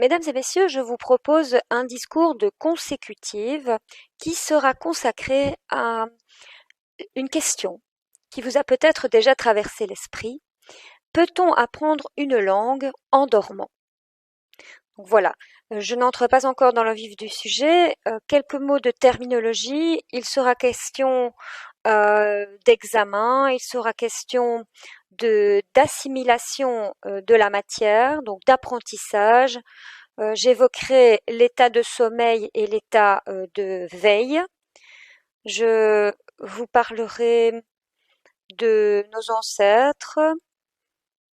Mesdames et messieurs, je vous propose un discours de consécutive qui sera consacré à une question qui vous a peut-être déjà traversé l'esprit. Peut-on apprendre une langue en dormant? Donc voilà, je n'entre pas encore dans le vif du sujet. Quelques mots de terminologie. Il sera question d'examen, il sera question d'assimilation de la matière, donc d'apprentissage. J'évoquerai l'état de sommeil et l'état de veille. Je vous parlerai de nos ancêtres,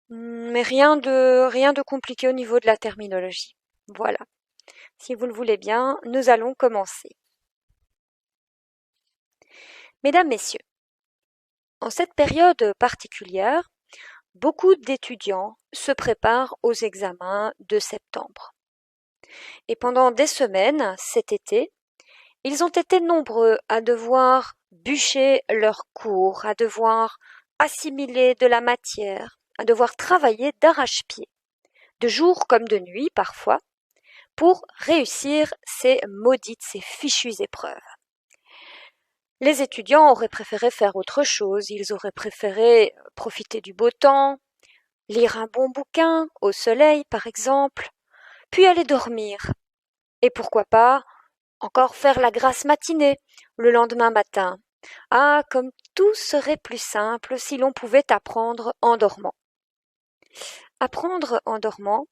mais rien de compliqué au niveau de la terminologie. Voilà. Si vous le voulez bien, nous allons commencer. Mesdames, Messieurs, en cette période particulière, beaucoup d'étudiants se préparent aux examens de septembre. Et pendant des semaines, cet été, ils ont été nombreux à devoir bûcher leurs cours, à devoir assimiler de la matière, à devoir travailler d'arrache-pied, de jour comme de nuit parfois, pour réussir ces maudites, ces fichues épreuves. Les étudiants auraient préféré faire autre chose, ils auraient préféré profiter du beau temps, lire un bon bouquin, au soleil par exemple, puis aller dormir. Et pourquoi pas encore faire la grasse matinée le lendemain matin. Ah, comme tout serait plus simple si l'on pouvait apprendre en dormant. Apprendre en dormant,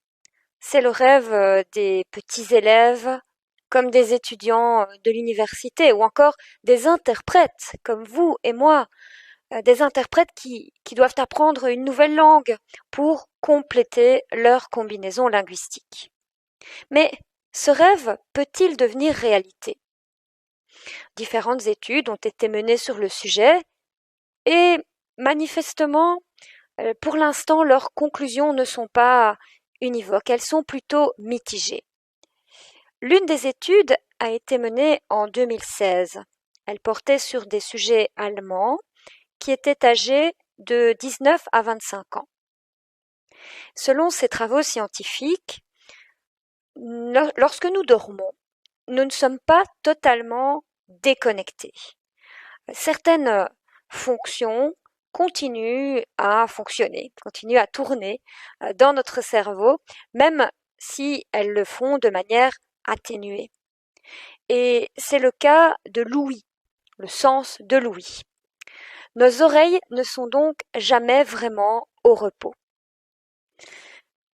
c'est le rêve des petits élèves comme des étudiants de l'université ou encore des interprètes comme vous et moi, des interprètes qui doivent apprendre une nouvelle langue pour compléter leur combinaison linguistique. Mais ce rêve peut-il devenir réalité? Différentes études ont été menées sur le sujet et manifestement, pour l'instant, leurs conclusions ne sont pas univoques, elles sont plutôt mitigées. L'une des études a été menée en 2016. Elle portait sur des sujets allemands qui étaient âgés de 19 à 25 ans. Selon ces travaux scientifiques, lorsque nous dormons, nous ne sommes pas totalement déconnectés. Certaines fonctions continuent à fonctionner, continuent à tourner dans notre cerveau, même si elles le font de manière atténuée. Et c'est le cas de l'ouïe, le sens de l'ouïe. Nos oreilles ne sont donc jamais vraiment au repos.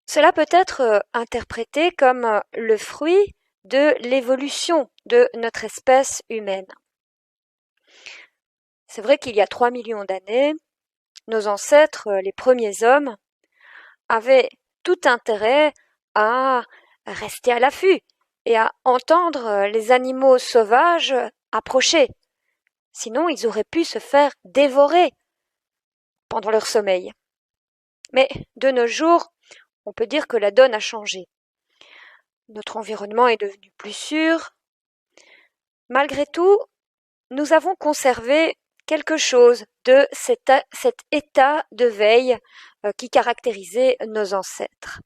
Cela peut être interprété comme le fruit de l'évolution de notre espèce humaine. C'est vrai qu'il y a 3 millions d'années, nos ancêtres, les premiers hommes, avaient tout intérêt à rester à l'affût et à entendre les animaux sauvages approcher. Sinon, ils auraient pu se faire dévorer pendant leur sommeil. Mais de nos jours, on peut dire que la donne a changé. Notre environnement est devenu plus sûr. Malgré tout, nous avons conservé quelque chose de cet état de veille qui caractérisait nos ancêtres.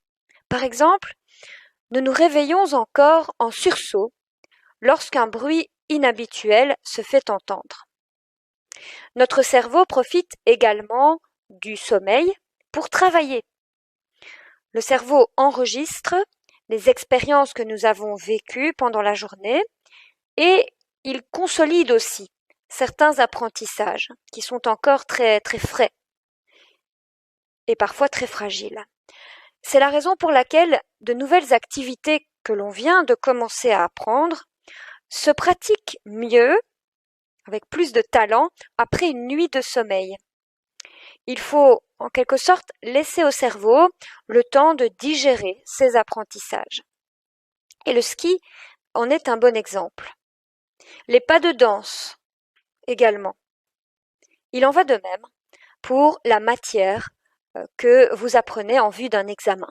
Par exemple, nous nous réveillons encore en sursaut lorsqu'un bruit inhabituel se fait entendre. Notre cerveau profite également du sommeil pour travailler. Le cerveau enregistre les expériences que nous avons vécues pendant la journée et il consolide aussi certains apprentissages qui sont encore très frais et parfois très fragiles. C'est la raison pour laquelle de nouvelles activités que l'on vient de commencer à apprendre se pratiquent mieux, avec plus de talent, après une nuit de sommeil. Il faut en quelque sorte laisser au cerveau le temps de digérer ces apprentissages. Et le ski en est un bon exemple. Les pas de danse également. Il en va de même pour la matière que vous apprenez en vue d'un examen.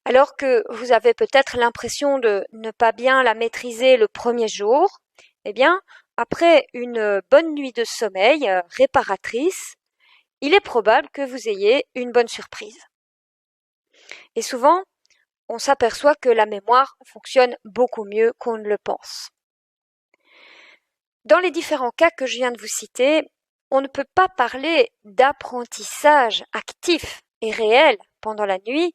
Alors que vous avez peut-être l'impression de ne pas bien la maîtriser le premier jour, eh bien, après une bonne nuit de sommeil réparatrice, il est probable que vous ayez une bonne surprise. Et souvent, on s'aperçoit que la mémoire fonctionne beaucoup mieux qu'on ne le pense. Dans les différents cas que je viens de vous citer, on ne peut pas parler d'apprentissage actif et réel pendant la nuit,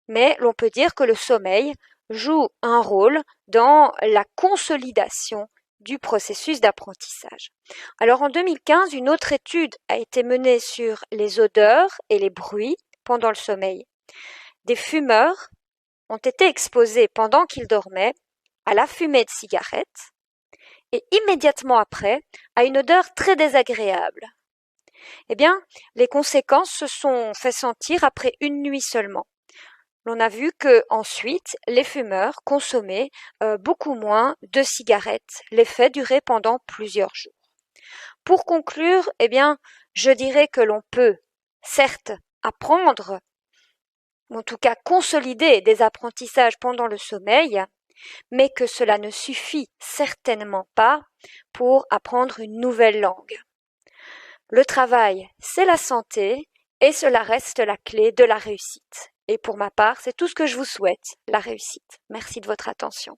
mais l'on peut dire que le sommeil joue un rôle dans la consolidation du processus d'apprentissage. Alors en 2015, une autre étude a été menée sur les odeurs et les bruits pendant le sommeil. Des fumeurs ont été exposés pendant qu'ils dormaient à la fumée de cigarettes et immédiatement après à une odeur très désagréable. Eh bien, les conséquences se sont fait sentir après une nuit seulement. L'on a vu que ensuite les fumeurs consommaient beaucoup moins de cigarettes. L'effet durait pendant plusieurs jours. Pour conclure, eh bien, je dirais que l'on peut, certes, apprendre, ou en tout cas consolider des apprentissages pendant le sommeil, mais que cela ne suffit certainement pas pour apprendre une nouvelle langue. Le travail, c'est la santé, et cela reste la clé de la réussite. Et pour ma part, c'est tout ce que je vous souhaite, la réussite. Merci de votre attention.